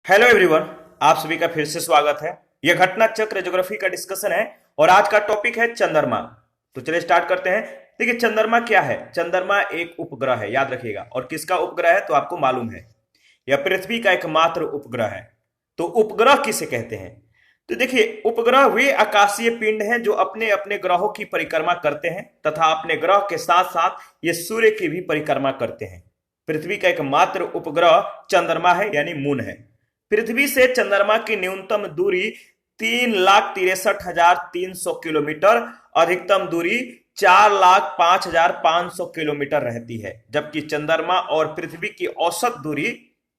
Hello everyone, आप सभी का फिर से स्वागत है। यह घटना चक्र ज्योग्राफी का डिस्कशन है और आज का टॉपिक है चंद्रमा। तो चलिए स्टार्ट करते हैं। देखिए, चंद्रमा क्या है? चंद्रमा एक उपग्रह है, याद रखिएगा। और किसका उपग्रह है तो आपको मालूम है, यह पृथ्वी का एकमात्र उपग्रह है। तो उपग्रह किसे कहते हैं? तो देखिए, उपग्रह वे आकाशीय पिंड हैं जो अपने अपने ग्रहों की परिक्रमा करते हैं तथा अपने ग्रह के साथ साथ ये सूर्य की भी परिक्रमा करते हैं। पृथ्वी का एकमात्र उपग्रह चंद्रमा है, यानी मून है। पृथ्वी से चंद्रमा की न्यूनतम दूरी 3,63,300 किलोमीटर, अधिकतम दूरी 4,05,500 किलोमीटर रहती है, जबकि चंद्रमा और पृथ्वी की औसत दूरी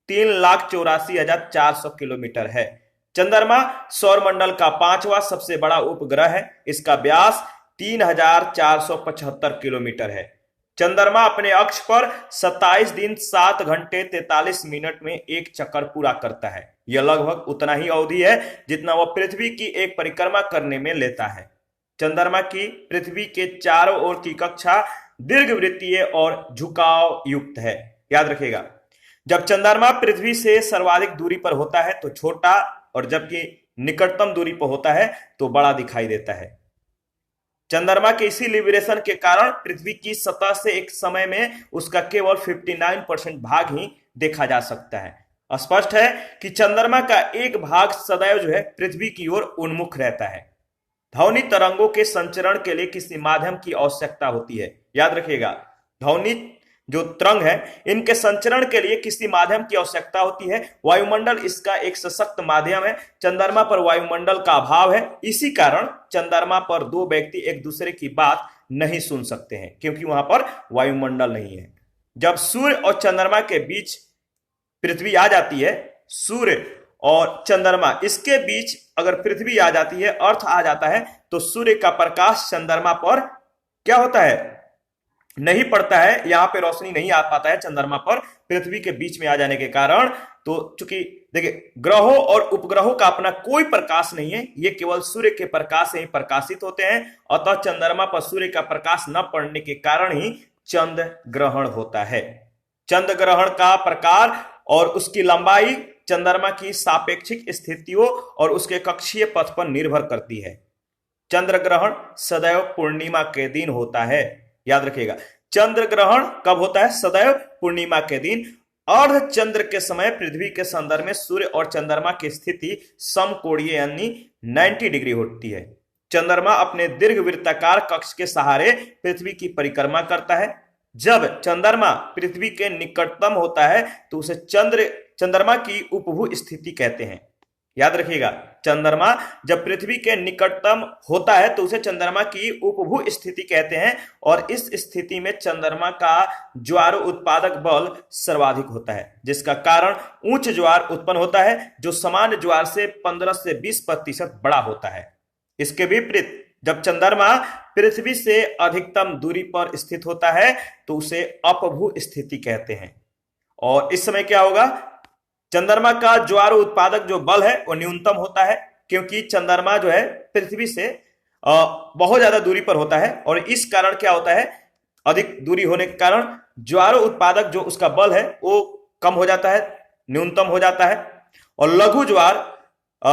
3,84,400 किलोमीटर है। चंद्रमा सौरमंडल का पांचवा सबसे बड़ा उपग्रह है। इसका व्यास 3,475 किलोमीटर है। चंद्रमा अपने अक्ष पर 27 दिन 7 घंटे 43 मिनट में एक चक्कर पूरा करता है। यह लगभग उतना ही अवधि है जितना वह पृथ्वी की एक परिक्रमा करने में लेता है। चंद्रमा की पृथ्वी के चारों ओर की कक्षा दीर्घवृत्तीय और झुकाव युक्त है, याद रखिएगा। जब चंद्रमा पृथ्वी से सर्वाधिक दूरी पर होता है तो छोटा, और जबकि निकटतम दूरी पर होता है तो बड़ा दिखाई देता है। चंद्रमा के इसी लिबरेशन के कारण पृथ्वी की सतह से एक समय में उसका केवल 59% भाग ही देखा जा सकता है। स्पष्ट है कि चंद्रमा का एक भाग सदैव जो है पृथ्वी की ओर उन्मुख रहता है। ध्वनि तरंगों के संचरण के लिए किसी माध्यम की आवश्यकता होती है, याद रखिएगा। ध्वनि जो तरंग है, इनके संचरण के लिए किसी माध्यम की आवश्यकता होती है। वायुमंडल इसका एक सशक्त माध्यम है। चंद्रमा पर वायुमंडल का अभाव है। इसी कारण चंद्रमा पर दो व्यक्ति एक दूसरे की बात नहीं सुन सकते हैं, क्योंकि वहां पर वायुमंडल नहीं है। जब सूर्य और चंद्रमा के बीच पृथ्वी आ जाती है, सूर्य और चंद्रमा इसके बीच अगर पृथ्वी आ जाती है, अर्थ आ जाता है, तो सूर्य का प्रकाश चंद्रमा पर क्या होता है? नहीं पड़ता है। यहां पे रोशनी नहीं आ पाता है चंद्रमा पर, पृथ्वी के बीच में आ जाने के कारण। तो चूंकि देखिए, ग्रहों और उपग्रहों का अपना कोई प्रकाश नहीं है, ये केवल सूर्य के प्रकाश से ही प्रकाशित होते हैं। अतः चंद्रमा पर सूर्य का प्रकाश न पड़ने के कारण ही चंद्र ग्रहण होता है। चंद्र ग्रहण का प्रकार और उसकी लंबाई चंद्रमा की सापेक्षिक स्थितियों और उसके कक्षीय पथ पर निर्भर करती है। चंद्र ग्रहण सदैव पूर्णिमा के दिन होता है, याद रखिएगा। चंद्र ग्रहण कब होता है? सदैव पूर्णिमा के दिन। अर्ध चंद्र के समय पृथ्वी के संदर्भ में सूर्य और चंद्रमा की स्थिति समकोणीय यानी 90 डिग्री होती है। चंद्रमा अपने दीर्घवृत्ताकार कक्ष के सहारे पृथ्वी की परिक्रमा करता है। जब चंद्रमा पृथ्वी के निकटतम होता है तो उसे चंद्रमा की उपभू स्थिति कहते हैं, याद रखिएगा। चंद्रमा जब पृथ्वी के निकटतम होता है तो उसे चंद्रमा की उपभू स्थिति कहते हैं, और इस स्थिति में चंद्रमा का ज्वार उत्पादक बल सर्वाधिक होता है, जिसका कारण उच्च ज्वार उत्पन्न होता है, जो सामान्य ज्वार से 15 से 20% बड़ा होता है। इसके विपरीत जब चंद्रमा पृथ्वी से अधिकतम दूरी पर स्थित होता है तो उसे अपभू स्थिति कहते हैं। और इस समय क्या होगा? चंद्रमा का ज्वार उत्पादक जो बल है वो न्यूनतम होता है, क्योंकि चंद्रमा जो है पृथ्वी से बहुत ज्यादा दूरी पर होता है, और इस कारण क्या होता है? अधिक दूरी होने के कारण ज्वार उत्पादक जो उसका बल है वो कम हो जाता है, न्यूनतम हो जाता है। और लघु ज्वार,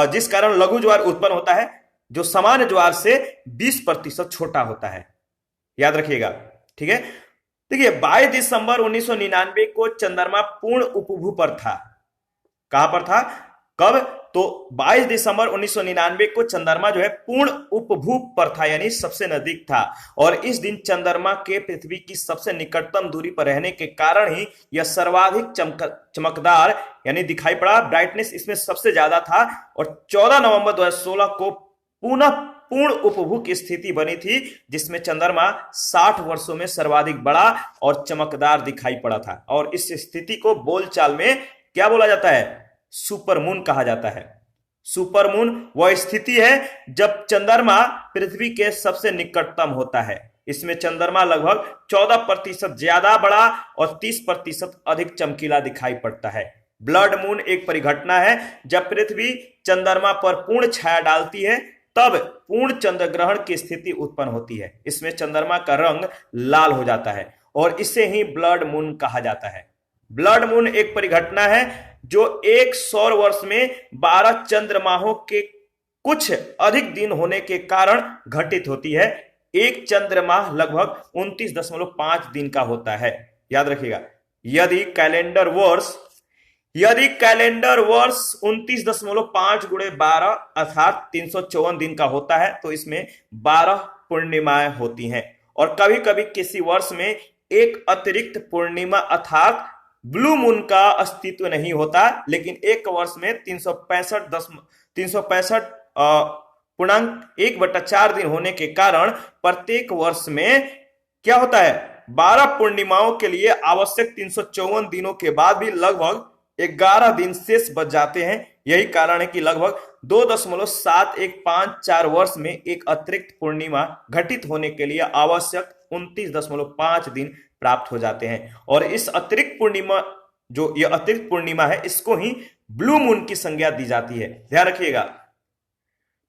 जिस कारण लघु ज्वार उत्पन्न होता है, जो सामान्य ज्वार से 20% छोटा होता है, याद रखिएगा। ठीक है। देखिए, 22 दिसंबर 1999 को चंद्रमा पूर्ण उपभू पर था। कहां पर था? कब? तो 22 दिसंबर 1999 को चंद्रमा जो है पूर्ण उपभू पर था, यानी सबसे नजदीक था। और इस दिन चंद्रमा के पृथ्वी की सबसे निकटतम दूरी पर रहने के कारण ही यह सर्वाधिक चमकदार यानी दिखाई पड़ा। ब्राइटनेस इसमें सबसे ज्यादा था। और 14 नवंबर 2016 को पुनः पूर्ण उपभू की स्थिति बनी थी, जिसमें चंद्रमा 60 वर्षों में सर्वाधिक बड़ा और चमकदार दिखाई पड़ा था। और इस स्थिति को बोलचाल में क्या बोला जाता है? सुपरमून कहा जाता है। सुपरमून वह स्थिति है जब चंद्रमा पृथ्वी के सबसे निकटतम होता है। इसमें चंद्रमा लगभग 14% ज्यादा बड़ा और 30% अधिक चमकीला दिखाई पड़ता है। ब्लड मून एक परिघटना है जब पृथ्वी चंद्रमा पर पूर्ण छाया डालती है, तब पूर्ण चंद्र ग्रहण की स्थिति उत्पन्न होती है। इसमें चंद्रमा का रंग लाल हो जाता है और इसे ही ब्लड मून कहा जाता है। ब्लड मून एक परिघटना है जो एक सौर वर्ष में 12 चंद्रमाहों के कुछ अधिक दिन होने के कारण घटित होती है। एक चंद्रमाह लगभग 29.5 दिन का होता है। याद रखिएगा, यदि कैलेंडर वर्ष 29.5 गुणे 12 अर्थात 354 दिन का होता है तो इसमें 12 पूर्णिमाएं होती हैं। और कभी कभी किसी वर्ष में एक अतिरिक्त पूर्णिमा अर्थात ब्लू मून का अस्तित्व नहीं होता, लेकिन एक वर्ष में 365.1/4 दिन होने के कारण प्रत्येक वर्ष में क्या होता है, 12 पूर्णिमाओं के लिए आवश्यक 354 दिनों के बाद भी लगभग 11 दिन शेष बच जाते हैं। यही कारण है कि लगभग 2.7154 वर्ष में एक अतिरिक्त पूर्णिमा घटित होने के लिए आवश्यक 29.5 दिन प्राप्त हो जाते हैं। और इस अतिरिक्त पूर्णिमा, जो यह अतिरिक्त पूर्णिमा है, इसको ही ब्लू मून की संज्ञा दी जाती है। ध्यान रखिएगा,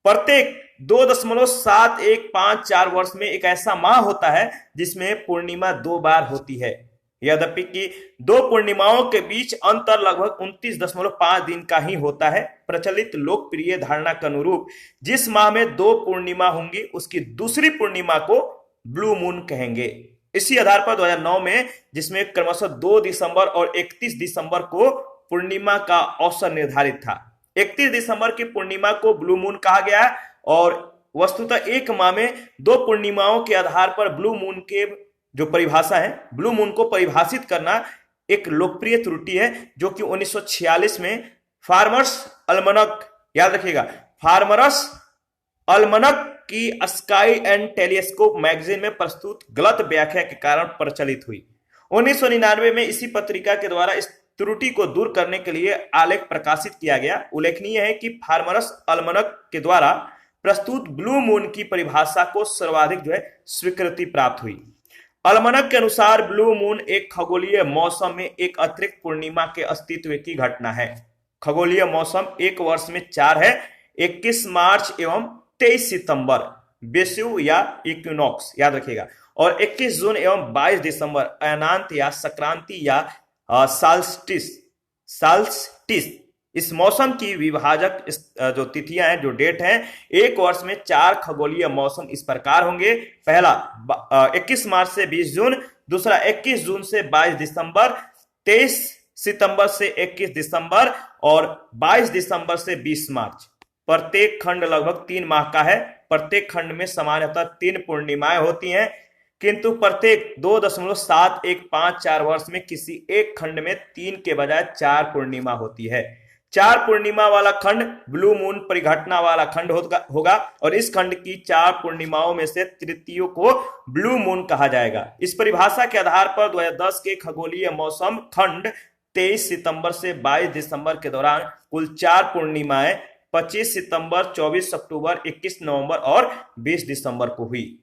प्रत्येक 2.7154 वर्ष में एक ऐसा माह होता है जिसमें पूर्णिमा 2 बार होती है। यद्यपि कि 2 पूर्णिमाओं के बीच अंतर लगभग 29.5 दिन का ही होता है। प्रचलित लोकप्रिय धारणा के अनुरूप जिस माह में 2 पूर्णिमा होंगी उसकी दूसरी पूर्णिमा को ब्लू मून कहेंगे। इसी आधार पर 2009 में, जिसमें क्रमशः 2 दिसंबर और 31 दिसंबर को पूर्णिमा का अवसर निर्धारित था, 31 दिसंबर की पूर्णिमा को ब्लू मून कहा गया। और वस्तुतः एक माह में 2 पूर्णिमाओं के आधार पर ब्लू मून के जो परिभाषा है, ब्लू मून को परिभाषित करना एक लोकप्रिय त्रुटि है, जो कि 1946 में फार्मर्स अल्मनक, याद रखिएगा, फार्मर्स अल्मनक की स्काई एंड टेलीस्कोप मैगजीन में प्रस्तुत गलत व्याख्या के कारण प्रचलित हुई। 1999 में इसी पत्रिका के द्वारा इस त्रुटि को दूर करने के लिए आलेख प्रकाशित किया गया। उल्लेखनीय है कि फार्मर्स अल्मनक के द्वारा प्रस्तुत ब्लू मून की परिभाषा को सर्वाधिक स्वीकृति प्राप्त हुई। अल्मनक के अनुसार ब्लू मून एक खगोलीय मौसम में एक अतिरिक्त पूर्णिमा के अस्तित्व की घटना है। खगोलीय मौसम एक वर्ष में 4 है, 21 मार्च एवं 23 सितंबर बेसु या इक्विनॉक्स, याद रखिएगा, और 21 जून एवं 22 दिसंबर अयनांत या संक्रांति या साल्स्टिस। इस मौसम की विभाजक जो तिथियां हैं, जो डेट हैं, एक वर्ष में 4 खगोलीय मौसम इस प्रकार होंगे। पहला 21 मार्च से 20 जून, दूसरा 21 जून से 22 दिसंबर, 23 सितंबर से 21 दिसंबर और 22 दिसंबर से 20 मार्च। प्रत्येक खंड लगभग 3 माह का है। प्रत्येक खंड में सामान्यतः 3 पूर्णिमाएं होती हैं, किंतु प्रत्येक 2.7154 वर्ष में किसी एक खंड में 3 के बजाय 4 पूर्णिमा होती है। 4 पूर्णिमा वाला खंड ब्लू मून परिघटना वाला खंड होगा और इस खंड की 4 पूर्णिमाओं में से तृतीय को ब्लू मून कहा जाएगा। इस परिभाषा के आधार पर 2010 के खगोलीय मौसम खंड 23 सितंबर से 22 दिसंबर के दौरान कुल 4 पूर्णिमाएं 25 सितंबर, 24 अक्टूबर, 21 नवंबर और 20 दिसंबर को हुई।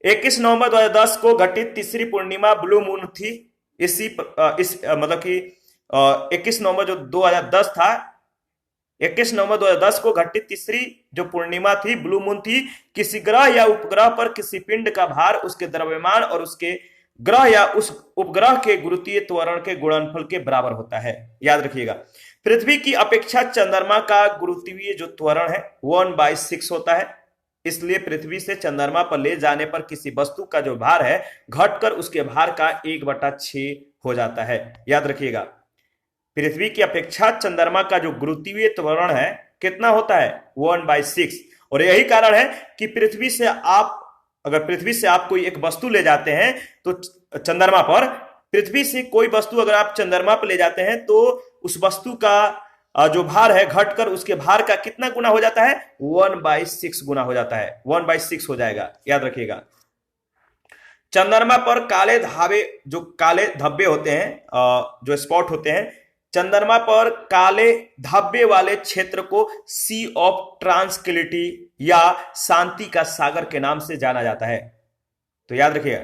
21 नवंबर 2010 को घटित तीसरी पूर्णिमा ब्लू मून थी। मतलब कि 21 नवंबर जो 2010 था, 21 नवंबर 2010 को घटित तीसरी जो पूर्णिमा थी ब्लू मून थी। किसी ग्रह या उपग्रह पर किसी पिंड का भार उसके द्रव्यमान और उसके ग्रह या उस उपग्रह के गुरुत्वीय त्वरण के गुणनफल के बराबर होता है। याद रखिएगा, पृथ्वी की अपेक्षा चंद्रमा का गुरुत्वीय जो त्वरण है 1/6 होता है। इसलिए पृथ्वी से चंद्रमा पर ले जाने पर किसी वस्तु का जो भार है घटकर उसके भार का 1/6 हो जाता है। याद रखिएगा, पृथ्वी की अपेक्षा चंद्रमा का जो गुरुत्वीय त्वरण है कितना होता है, 1/6। और यही कारण है कि अगर पृथ्वी से आप कोई एक वस्तु ले जाते हैं तो चंद्रमा पर, पृथ्वी से कोई वस्तु अगर आप चंद्रमा पर ले जाते हैं तो उस वस्तु का जो भार है घटकर उसके भार का कितना गुना हो जाता है, 1/6 गुना हो जाता है, 1/6 हो जाएगा। याद रखिएगा, चंद्रमा पर काले धब्बे होते हैं, जो स्पॉट होते हैं, चंद्रमा पर काले धब्बे वाले क्षेत्र को सी ऑफ ट्रांसक्विलिटी या शांति का सागर के नाम से जाना जाता है। तो याद रखिएगा,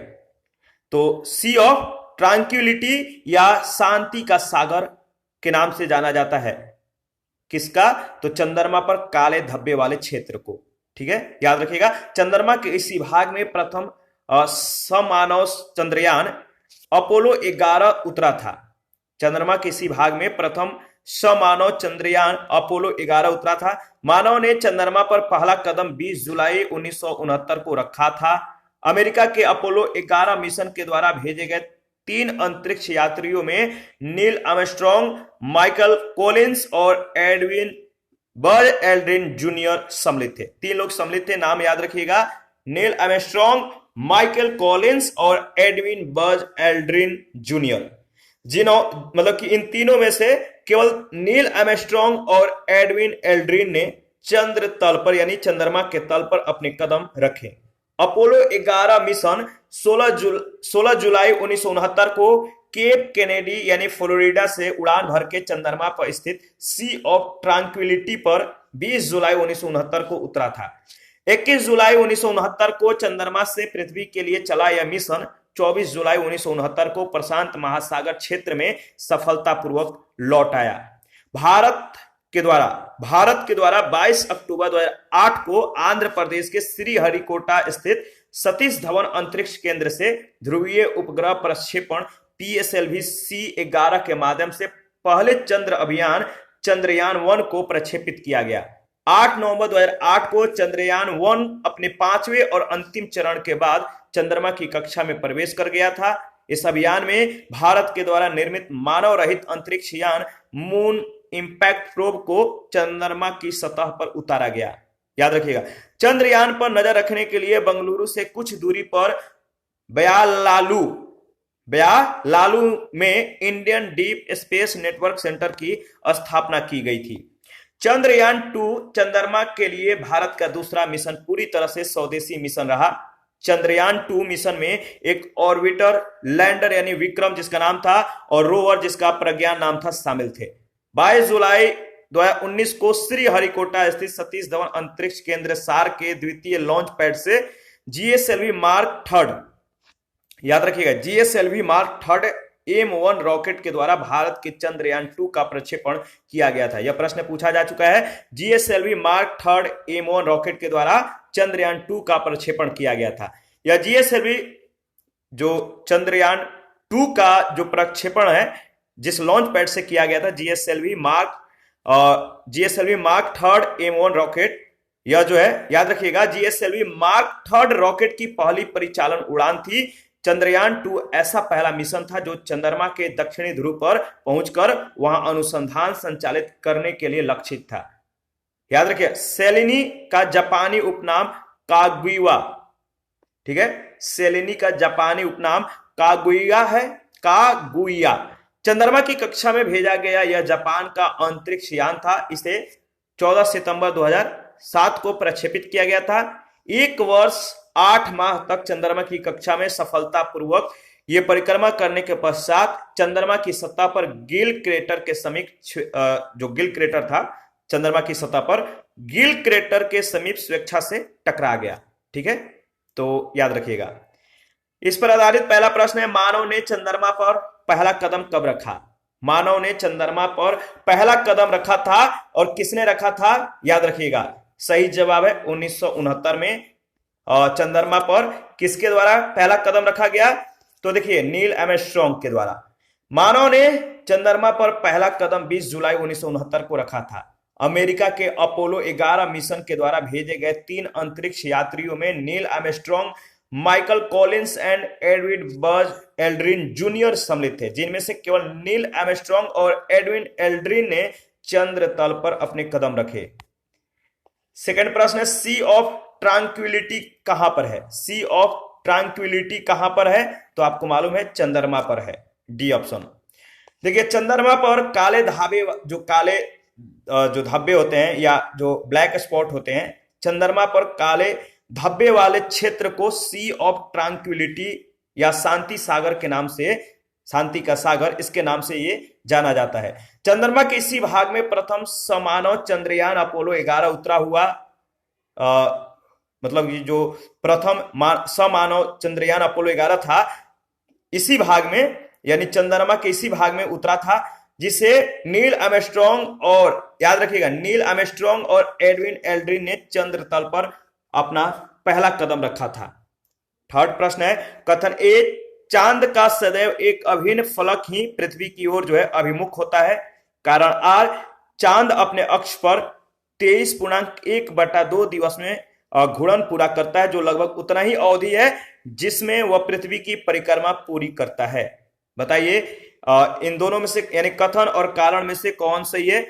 तो सी ऑफ ट्रांक्विलिटी या शांति का सागर के नाम से जाना जाता है। किसका? तो चंद्रमा पर काले धब्बे वाले क्षेत्र को। ठीक है, याद रखिएगा, चंद्रमा के इसी भाग में प्रथम समानव चंद्रयान अपोलो 11 उतरा था। चंद्रमा के इसी भाग में प्रथम समानव चंद्रयान अपोलो 11 उतरा था। मानव ने चंद्रमा पर पहला कदम 20 जुलाई 1969 को रखा था। अमेरिका के अपोलो 11 मिशन के द्वारा भेजे गए 3 अंतरिक्ष यात्रियों में नील आर्मस्ट्रॉन्ग, माइकल कॉलिंस और एडविन बज एल्ड्रिन जूनियर सम्मिलित थे। 3 लोग सम्मिलित थे, नाम याद रखिएगा, नील आर्मस्ट्रॉन्ग, माइकल कॉलिंस और एडविन बज एल्ड्रिन जूनियर। जिन्हों मतलब कि इन तीनों में से केवल नील आर्मस्ट्रॉन्ग और एडविन एल्ड्रिन ने चंद्र तल पर यानी चंद्रमा के तल पर अपने कदम रखे। अपोलो 11 मिशन 16 जुलाई 1969 को केप केनेडी यानी फ्लोरिडा से उड़ान भर के चंद्रमा पर स्थित सी ऑफ ट्रांक्विलिटी पर 20 जुलाई 1969 को उतरा था। 21 जुलाई 1969 को चंद्रमा से पृथ्वी के लिए चला यह मिशन 24 जुलाई 1969 को प्रशांत महासागर क्षेत्र में सफलतापूर्वक लौट आया। भारत के द्वारा 22 अक्टूबर 2008 को आंध्र प्रदेश के श्रीहरिकोटा स्थित सतीश धवन अंतरिक्ष केंद्र से ध्रुवीय उपग्रह प्रक्षेपण PSLV-C11 के माध्यम से पहले चंद्र अभियान चंद्रयान 1 को प्रक्षेपित किया गया। 8 नवंबर 2008 को चंद्रयान 1 अपने 5वें और अंतिम चरण के बाद चंद्रमा की कक्षा में प्रवेश कर गया था। इस अभियान में भारत के द्वारा निर्मित मानव रहित अंतरिक्ष यान मून इंपैक्ट प्रोब को चंद्रमा की सतह पर उतारा गया। याद रखिएगा, चंद्रयान पर नजर रखने के लिए बेंगलुरु से कुछ दूरी पर ब्यालालू में Indian deep space network centre की स्थापना की गई थी। चंद्रयान 2 चंद्रमा के लिए भारत का दूसरा मिशन पूरी तरह से स्वदेशी मिशन रहा। चंद्रयान 2 मिशन में एक ऑर्बिटर, लैंडर यानी विक्रम जिसका नाम था और रोवर जिसका प्रज्ञान नाम था शामिल थे। 22 जुलाई 2019 को श्रीहरिकोटा स्थित सतीश धवन अंतरिक्ष केंद्र सार के द्वितीय लॉन्च पैड से GSLV मार्क 3 याद रखिएगा, GSLV मार्क 3 M1 रॉकेट के द्वारा भारत के चंद्रयान 2 का प्रक्षेपण किया गया था। यह प्रश्न पूछा जा चुका है। GSLV मार्क 3 M1 रॉकेट के द्वारा चंद्रयान 2 का प्रक्षेपण किया गया था। यह GSLV जो चंद्रयान 2 का जो प्रक्षेपण है जिस लॉन्च पैड से किया गया था GSLV मार्क 3 M1 रॉकेट, यह जो है याद रखिएगा GSLV मार्क 3 रॉकेट की पहली परिचालन उड़ान थी। चंद्रयान 2 ऐसा पहला मिशन था जो चंद्रमा के दक्षिणी ध्रुव पर पहुंचकर वहां अनुसंधान संचालित करने के लिए लक्षित था। याद रखिए, सेलेनी का जापानी उपनाम कागुइवा, ठीक है, सेलेनी का जापानी उपनाम कागुइया है, कागुइया। चंद्रमा की कक्षा में भेजा गया यह जापान का अंतरिक्ष यान था। इसे 14 सितंबर 2007 को प्रक्षेपित किया गया था। 1 वर्ष 8 माह तक चंद्रमा की कक्षा में सफलतापूर्वक यह परिक्रमा करने के पश्चात चंद्रमा की सतह पर गिल क्रेटर के समीप जो गिल क्रेटर था चंद्रमा की सतह पर गिल क्रेटर के समीप स्वेच्छा से टकरा गया। ठीक है, तो याद रखिएगा। इस पर आधारित पहला प्रश्न है, मानव ने चंद्रमा पर पहला कदम कब रखा? मानव ने चंद्रमा पर पहला कदम रखा था और किसने रखा था? याद रखिएगा, सही जवाब है 1969 में। चंद्रमा पर किसके द्वारा पहला कदम रखा गया? तो देखिए, नील आर्मस्ट्रॉन्ग के द्वारा। मानव ने चंद्रमा पर पहला कदम 20 जुलाई 1969 को रखा था। अमेरिका के अपोलो 11 मिशन के द्वारा भेजे गए 3 अंतरिक्ष यात्रियों में Neil Armstrong, Michael Collins and Edwin Buzz Aldrin junior सम्मिलित थे, जिनमें से केवल नील आर्मस्ट्रॉन्ग और एडविन एल्ड्रिन ने चंद्र तल पर अपने कदम रखे। सेकंड प्रश्न है, सी ऑफ ट्रांक्विलिटी कहां पर है? सी ऑफ ट्रांक्विलिटी कहां पर है? तो आपको मालूम है चंद्रमा पर है, डी ऑप्शन। देखिए, चंद्रमा पर काले धाबे जो धब्बे होते हैं या जो ब्लैक स्पॉट होते हैं, चंद्रमा पर काले धब्बे वाले क्षेत्र को सी ऑफ ट्रांक्विलिटी या शांति सागर के नाम से, शांति का सागर, इसके नाम से ये जाना जाता है। चंद्रमा के इसी भाग में प्रथम समानव चंद्रयान अपोलो 11 उतरा हुआ। मतलब ये जो प्रथम समानव चंद्रयान अपोलो 11 था, इसी भाग में यानी चंद्रमा के इसी भाग में उतरा था, जिसे नील आर्मस्ट्रॉन्ग और, याद रखिएगा, नील आर्मस्ट्रॉन्ग और एडविन एल्ड्रिन ने चंद्र तल पर अपना पहला कदम रखा था। थर्ड प्रश्न है, कथन ए, चांद का सदैव एक अभिन्न फलक ही पृथ्वी की ओर जो है अभिमुख होता है। कारण आर, चांद अपने अक्ष पर 23.1/2 दिवस में घूर्णन पूरा करता है, जो लगभग उतना ही अवधि है जिसमें वह पृथ्वी की परिक्रमा पूरी करता है। बताइए इन दोनों में से यानी कथन और कारण में से कौन सही है?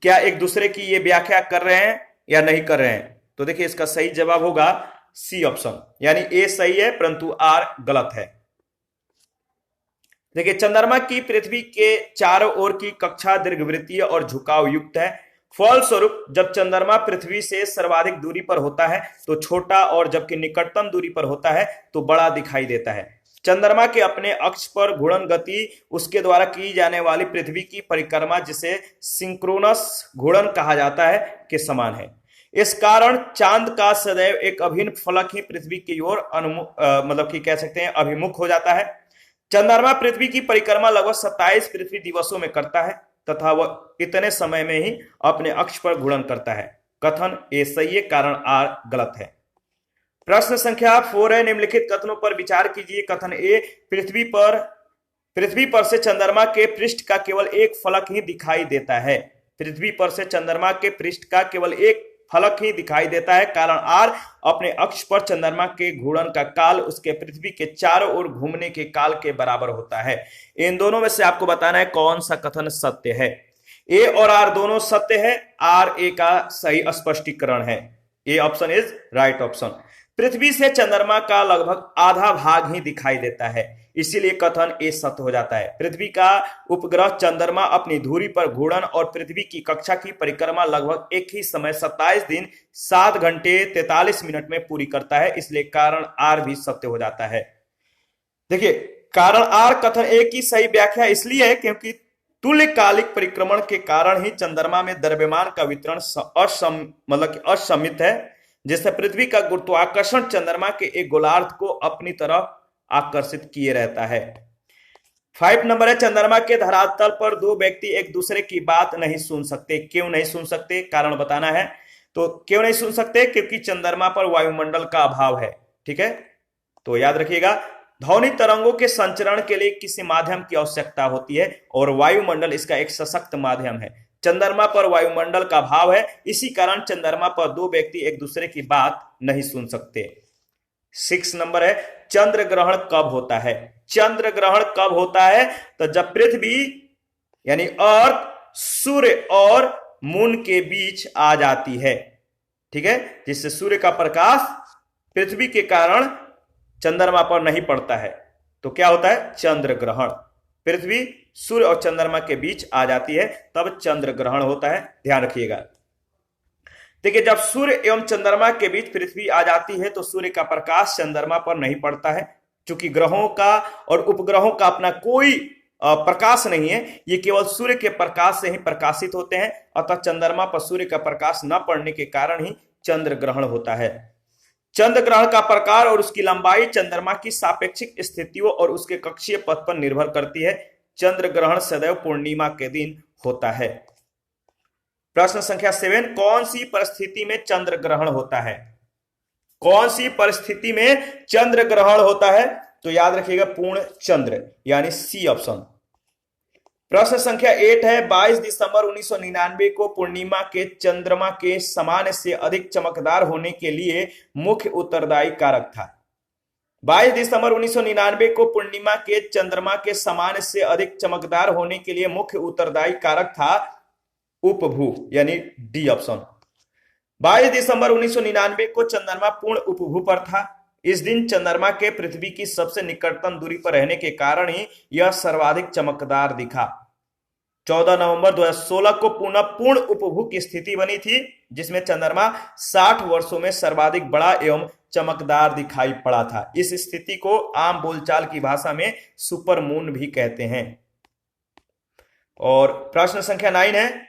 क्या एक दूसरे की ये व्याख्या कर रहे हैं या नहीं कर रहे हैं? तो देखिए इसका सही जवाब होगा सी ऑप्शन, यानी ए सही है परंतु आर गलत है। देखिए चंद्रमा की पृथ्वी के चारों ओर की कक्षा दीर्घवृत्तीय और झुकाव युक्त है। फलस्वरूप जब चंद्रमा पृथ्वी से सर्वाधिक दूरी पर होता है तो छोटा और जबकि निकटतम दूरी पर होता है तो बड़ा दिखाई देता है। चंद्रमा के अपने अक्ष पर घूर्णन गति उसके द्वारा की जाने वाली पृथ्वी की परिक्रमा, जिसे सिंक्रोनस घूर्णन कहा जाता है, के समान है। इस कारण चांद का सदैव एक अभिन्न फलक ही पृथ्वी की ओर मतलब कि कह सकते हैं अभिमुख हो जाता है। चंद्रमा पृथ्वी की परिक्रमा लगभग 27 पृथ्वी दिवसों में करता है तथा वह इतने समय में ही अपने अक्ष पर घूर्णन करता है। कथन ए सही है, कारण आर गलत है। प्रश्न संख्या 4 है, निम्नलिखित कथनों पर विचार कीजिए। कथन ए, पृथ्वी पर से चंद्रमा के पृष्ठ का केवल एक फलक ही दिखाई देता है। पृथ्वी पर से चंद्रमा के पृष्ठ का केवल एक फलक ही दिखाई देता है। कारण आर, अपने अक्ष पर चंद्रमा के घूर्णन का काल उसके पृथ्वी के चारों ओर घूमने के काल के बराबर होता है। इन दोनों में से आपको बताना है कौन सा कथन सत्य है। ए और आर दोनों सत्य है, आर ए का सही स्पष्टीकरण है। A option is right option. पृथ्वी से चंद्रमा का लगभग आधा भाग ही दिखाई देता है, इसीलिए कथन ए सत्य हो जाता है। पृथ्वी का उपग्रह चंद्रमा अपनी धुरी पर घूर्णन और पृथ्वी की कक्षा की परिक्रमा लगभग एक ही समय 27 दिन 7 घंटे 43 मिनट में पूरी करता है, इसलिए कारण आर भी सत्य हो जाता है। देखिए कारण आर कथन ए की सही व्याख्या इसलिए है क्योंकि तुल्यकालिक परिक्रमण के कारण ही चंद्रमा में द्रव्यमान का वितरण असममित है, जिससे पृथ्वी का गुरुत्वाकर्षण चंद्रमा के एक गोलार्ध को अपनी तरफ आकर्षित किए रहता है। 5 नंबर है, चंद्रमा के धरातल पर दो व्यक्ति एक दूसरे की बात नहीं सुन सकते। क्यों नहीं सुन सकते? कारण बताना है। तो क्यों नहीं सुन सकते? क्योंकि चंद्रमा पर वायुमंडल का अभाव है। ठीक है, तो याद रखिएगा ध्वनि तरंगों के संचरण के लिए किसी माध्यम की आवश्यकता होती है और वायुमंडल इसका एक सशक्त माध्यम है। चंद्रमा पर वायुमंडल का अभाव है, इसी कारण चंद्रमा पर दो व्यक्ति एक दूसरे की बात नहीं सुन सकते। 6 नंबर है, चंद्र ग्रहण कब होता है? चंद्र ग्रहण कब होता है? तो जब पृथ्वी यानी अर्थ सूर्य और मून के बीच आ जाती है। ठीक है, जिससे सूर्य का प्रकाश पृथ्वी के कारण चंद्रमा पर नहीं पड़ता है, तो क्या होता है? चंद्र ग्रहण। पृथ्वी सूर्य और चंद्रमा के बीच आ जाती है तब चंद्र ग्रहण होता है, ध्यान रखिएगा। देखिए जब सूर्य एवं चंद्रमा के बीच पृथ्वी आ जाती है तो सूर्य का प्रकाश चंद्रमा पर नहीं पड़ता है, क्योंकि ग्रहों का और उपग्रहों का अपना कोई प्रकाश नहीं है, ये केवल सूर्य के प्रकाश से ही प्रकाशित होते हैं। अतः चंद्रमा पर सूर्य का प्रकाश न पड़ने के कारण ही चंद्र ग्रहण होता है। चंद्र ग्रहण का प्रकार और उसकी लंबाई चंद्रमा की सापेक्षिक स्थितियों और उसके कक्षीय पथ पर निर्भर करती है। चंद्र ग्रहण सदैव पूर्णिमा के दिन होता है। प्रश्न संख्या 7, कौन सी परिस्थिति में चंद्र ग्रहण होता है? कौन सी परिस्थिति में चंद्र ग्रहण होता है? तो याद रखिएगा पूर्ण चंद्र, यानी सी ऑप्शन। प्रश्न संख्या 8 है, 22 दिसंबर 1999 को पूर्णिमा के चंद्रमा के सामान्य से अधिक चमकदार होने के लिए मुख्य उत्तरदायी कारक था। 22 दिसंबर 1999 को पूर्णिमा के चंद्रमा के सामान्य से अधिक चमकदार होने के लिए मुख्य उत्तरदायी कारक था उपभू, यानी डी ऑप्शन। 22 दिसंबर 1999 को चंद्रमा पूर्ण उपभू पर था। इस दिन चंद्रमा के पृथ्वी की सबसे निकटतम दूरी पर रहने के कारण ही यह सर्वाधिक चमकदार दिखा। 14 नवंबर 2016 को पुनः पूर्ण उपभू की स्थिति बनी थी, जिसमें चंद्रमा 60 वर्षों में सर्वाधिक बड़ा एवं चमकदार दिखाई पड़ा था। इस स्थिति को आम बोलचाल की भाषा में सुपर मून भी कहते हैं। और प्रश्न संख्या 9 है,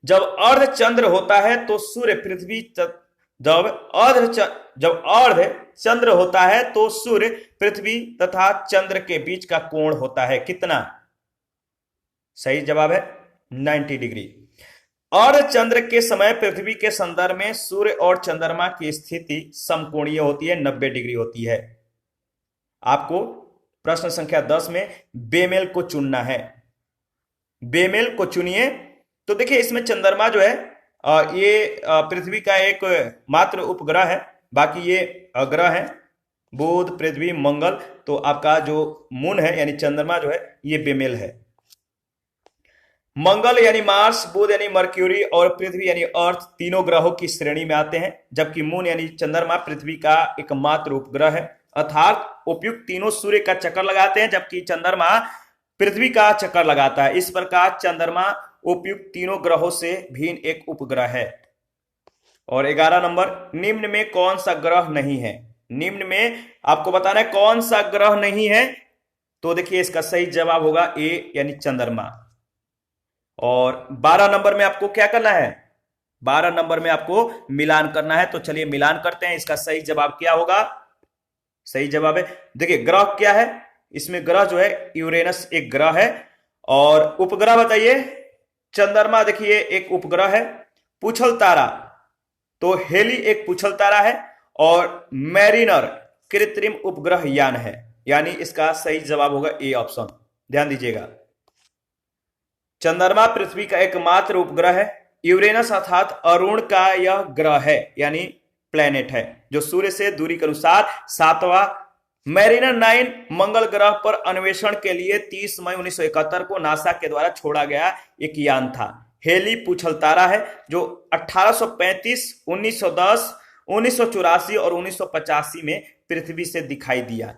जब अर्ध चंद्र होता है तो सूर्य पृथ्वी जब अर्ध चंद्र होता है तो सूर्य पृथ्वी तथा चंद्र के बीच का कोण होता है कितना? सही जवाब है 90 डिग्री। अर्ध चंद्र के समय पृथ्वी के संदर्भ में सूर्य और चंद्रमा की स्थिति समकोणीय होती है, 90 डिग्री होती है। आपको प्रश्न संख्या 10 में बेमेल को चुनना है। बेमेल को चुनिए। तो देखिए इसमें चंद्रमा जो है ये पृथ्वी का एक मात्र उपग्रह है, बाकी ये ग्रह है बुध, पृथ्वी, मंगल। तो आपका जो मून है यानी चंद्रमा जो है ये बेमेल है। मंगल यानी मार्स, बुध यानी मर्क्यूरी और पृथ्वी यानी अर्थ तीनों ग्रहों की श्रेणी में आते हैं, जबकि मून यानी चंद्रमा पृथ्वी का एकमात्र उपग्रह है। अर्थात उपयुक्त तीनों सूर्य का चक्कर लगाते हैं, जबकि चंद्रमा पृथ्वी का चक्कर लगाता है। इस प्रकार चंद्रमा उपयुक्त तीनों ग्रहों से भिन्न एक उपग्रह है। और 11 नंबर, निम्न में कौन सा ग्रह नहीं है? निम्न में आपको बताना है कौन सा ग्रह नहीं है। तो देखिए इसका सही जवाब होगा ए यानी चंद्रमा। और 12 नंबर में आपको क्या करना है? 12 नंबर में आपको मिलान करना है। तो चलिए मिलान करते हैं। इसका सही जवाब क्या होगा? सही जवाब है, देखिए ग्रह क्या है, इसमें ग्रह जो है यूरेनस एक ग्रह है। और उपग्रह बताइए, चंद्रमा देखिए एक उपग्रह है। पूछल तारा, तो हेली एक पूछल तारा है। और मैरिनर कृत्रिम उपग्रह यान है, यानी इसका सही जवाब होगा ए ऑप्शन। ध्यान दीजिएगा, चंद्रमा पृथ्वी का एकमात्र उपग्रह है। यूरेनस अर्थात अरुण का यह ग्रह है, यानी प्लेनेट है, जो सूर्य से दूरी के अनुसार 7वां। मैरिनर 9 मंगल ग्रह पर अन्वेषण के लिए 30 मई 1971 को नासा के द्वारा छोड़ा गया एक यान था। हेली पूछल तारा है जो 1835, 1910, 1984 और 1985 में पृथ्वी से दिखाई दिया।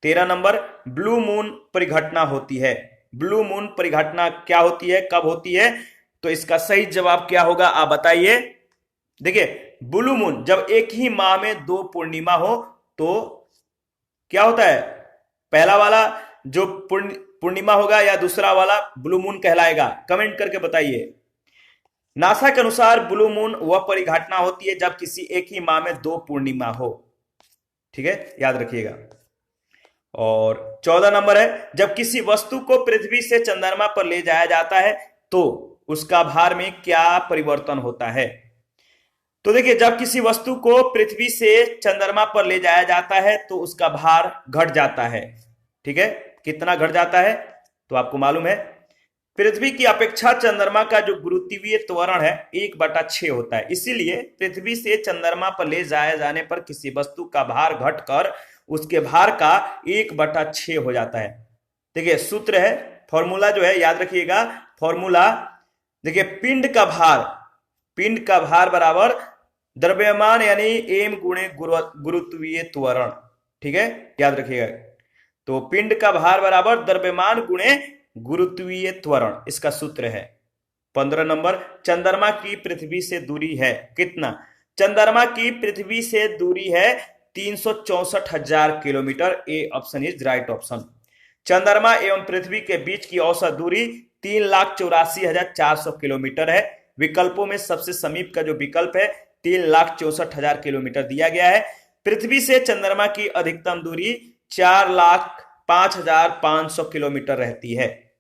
13 नंबर, ब्लू मून परिघटना होती है। ब्लू मून परिघटना क्या होती है, कब होती है? तो इसका सही जवाब क्या होगा, आप बताइए। देखिए ब्लू मून जब एक ही माह में 2 पूर्णिमा हो तो क्या होता है? पहला वाला जो पूर्णिमा होगा या दूसरा वाला ब्लू मून कहलाएगा? कमेंट करके बताइए। नासा के अनुसार ब्लू मून वह परिघटना होती है जब किसी एक ही माह में 2 पूर्णिमा हो। ठीक है, याद रखिएगा। और 14 नंबर है, जब किसी वस्तु को पृथ्वी से चंद्रमा पर ले जाया जाता है तो उसका भार में क्या परिवर्तन होता है? तो देखिए जब किसी वस्तु को पृथ्वी से चंद्रमा पर ले जाया जाता है तो उसका भार घट जाता है। ठीक है, कितना घट जाता है? तो आपको मालूम है पृथ्वी की अपेक्षा चंद्रमा का जो गुरुत्वीय त्वरण है 1/6 होता है। इसीलिए पृथ्वी से चंद्रमा पर ले जाए जाने पर किसी वस्तु का भार घटकर उसके भार का 1/6 हो जाता है। देखिए सूत्र है, फॉर्मूला जो है याद रखिएगा। फॉर्मूला देखिए, पिंड का भार बराबर द्रव्यमान यानी m गुणे गुरुत्वीय त्वरण। ठीक है, याद रखिएगा। तो पिंड का भार बराबर द्रव्यमान गुणे गुरुत्वीय त्वरण, इसका सूत्र है। 15 नंबर, चंद्रमा की पृथ्वी से दूरी है कितना? चंद्रमा की पृथ्वी से दूरी है 364,000 kilometre. A option is right option. चंद्रमा एवं पृथ्वी के बीच की औसत दूरी 3,84,400 किलोमीटर है। विकल्पों में सबसे समीप का जो विकल्प है 3,64,000 किलोमीटर दिया गया है। पृथ्वी से चंद्रमा की अधिकतम दूरी 4,05,500 किलोमीटर रहती है।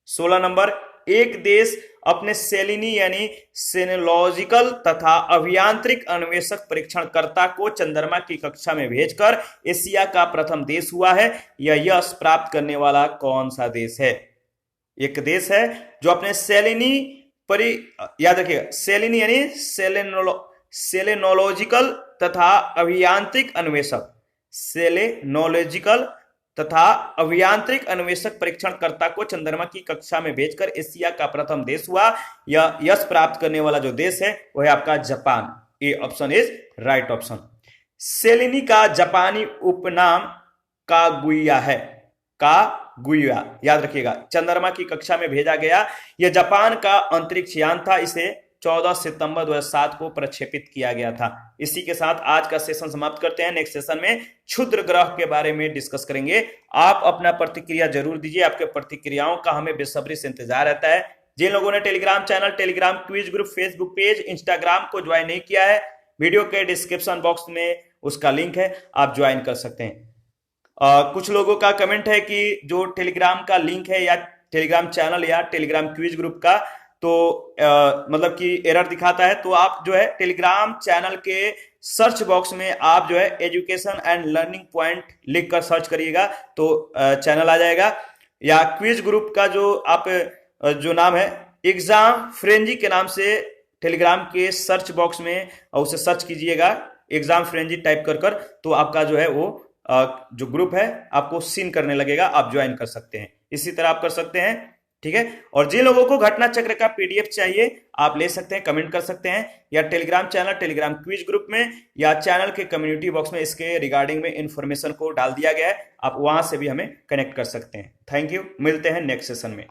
16 नंबर, एक देश अपने सेलिनी यानी सेनोलॉजिकल तथा अभियांत्रिक अन्वेषक परीक्षणकर्ता को चंद्रमा की कक्षा में भेजकर एशिया का प्रथम देश हुआ है। यह यश प्राप्त करने वाला कौन सा देश है? एक देश है जो अपने सेलिनी याद रखिएगा, सेलिनी यानी सेलेनोलॉजिकल तथा अभियांत्रिक अन्वेषक, सेलेनोलॉजिकल तथा अभियांत्रिक अन्वेषक परीक्षणकर्ता को चंद्रमा की कक्षा में भेजकर एशिया का प्रथम देश हुआ। यह यश प्राप्त करने वाला जो देश है वह है आपका Japan. A option is right option. Selene का जापानी उपनाम कागुया है। कागुया याद रखिएगा। चंद्रमा की कक्षा में भेजा गया यह जापान का अंतरिक्ष यान था। इसे 14 सितंबर 2007 को प्रक्षेपित किया गया था। इसी के साथ आज का सेशन समाप्त करते हैं। नेक्स्ट सेशन में क्षुद्र ग्रह के बारे में डिस्कस करेंगे। आप अपना प्रतिक्रिया जरूर दीजिए, आपके प्रतिक्रियाओं का हमें बेसब्री से इंतजार रहता है। जिन लोगों ने Telegram channel, Telegram quiz group, Facebook page, Instagram को ज्वाइन नहीं किया है, वीडियो के डिस्क्रिप्शन बॉक्स में उसका लिंक है, आप ज्वाइन कर सकते हैं। कुछ लोगों का कमेंट है कि जो टेलीग्राम का लिंक है या टेलीग्राम चैनल या टेलीग्राम क्विज ग्रुप का तो मतलब कि एरर दिखाता है। तो आप जो है टेलीग्राम चैनल के सर्च बॉक्स में आप जो है एजुकेशन एंड लर्निंग पॉइंट लिख कर सर्च करिएगा तो चैनल आ जाएगा। या क्विज ग्रुप का जो आप जो नाम है एग्जाम फ्रेंजी के नाम से टेलीग्राम के सर्च बॉक्स में उसे सर्च कीजिएगा, एग्जाम फ्रेंजी टाइप कर कर, तो आपका जो है वो जो ग्रुप है आपको सीन करने लगेगा, आप ज्वाइन कर सकते हैं। इसी तरह आप कर सकते हैं, ठीक है। और जिन लोगों को घटना चक्र का पीडीएफ चाहिए आप ले सकते हैं, कमेंट कर सकते हैं, या Telegram channel Telegram quiz group में या चैनल के कम्युनिटी बॉक्स में इसके रिगार्डिंग में इंफॉर्मेशन को डाल दिया गया है, आप वहां से भी हमें कनेक्ट कर सकते हैं। थैंक यू, मिलते हैं नेक्स्ट सेशन में।